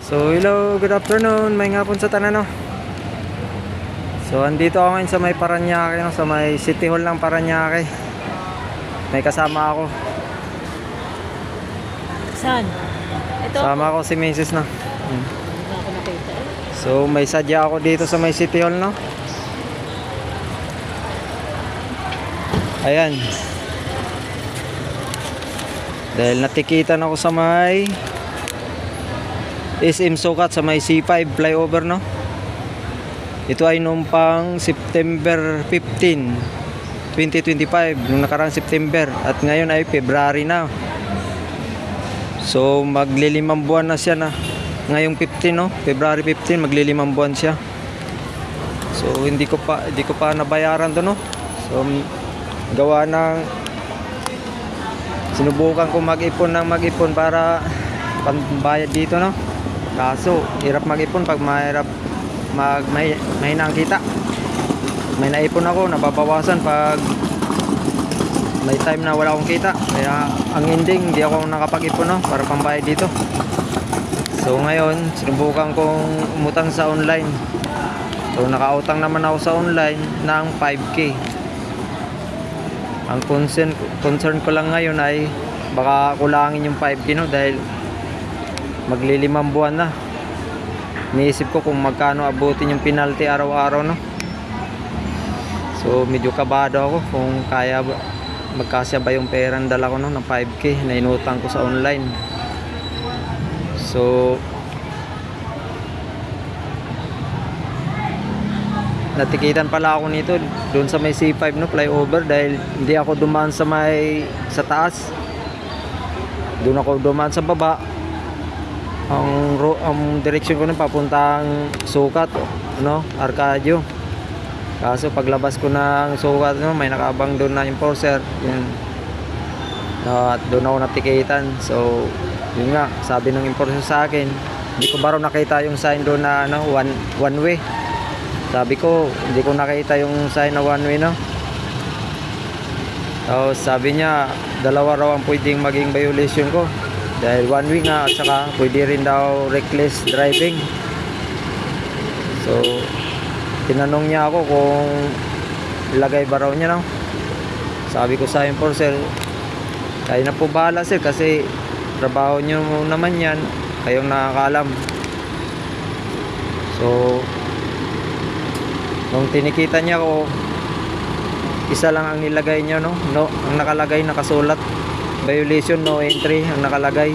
So hello, good afternoon, may ngapon sa tanan no. So andito ako ngayon sa may Parañaque no, sa may City Hall ng Parañaque. May kasama ako. Saan? Ito? Sama ako si Mrs. no. Wala ako nakita eh. So may sadya ako dito sa may City Hall no. Ayan. Dahil natikitan ako sa may SM Sukat sa may C5 flyover no. Ito ay noong pang September 15, 2025, nung nakarang September, at ngayon ay February na. So maglilimang buwan na siya na. Ngayong 15 no, February 15 maglilimang buwan siya. So hindi ko pa nabayaran 'to no. So gawa ng sinubukan ko mag-ipon para pambayad dito no. Kaso hirap mag-ipon pag mahina ang kita. May naipon ako, nababawasan pag may time na wala akong kita. Kaya ang ending, hindi ako nakapag-ipon no, para pambayad dito. So ngayon, sinubukan kong umutang sa online. So nakautang naman ako sa online ng 5K. Ang concern ko lang ngayon ay baka kulangin yung 5K no, dahil maglilimang buwan na. Niisip ko kung magkano abutin yung penalty araw-araw no. So medyo kabado ako kung kaya magkasya ba yung perang dala ko no ng 5K na inutang ko sa online. So natikitan pala ako nito doon sa may C5 no, flyover, dahil hindi ako dumaan sa taas. Doon ako dumaan sa baba. Ang direksyon ko na papuntang Sukat no, Arcadio. Kaso paglabas ko ng Sukat no, may nakabang doon na enforcer. Yun. At doon ako natikitan. So yun nga, sabi ng enforcer sa akin, hindi ko baro nakita yung sign doon na ano, one way. Sabi ko, hindi ko nakita yung sign na one way no. So sabi niya, dalawa raw ang pwedeng maging violation ko. Dahil one way nga, at saka pwede rin daw reckless driving. So tinanong niya ako kung ilagay ba raw niya no. Sabi ko sa enforcer, kayo na po bahala sir, kasi trabaho nyo naman yan, kayong nakakaalam. So nung tinikita niya ako, isa lang ang nilagay niya no, ang nakalagay, nakasulat violation no entry ang nakalagay.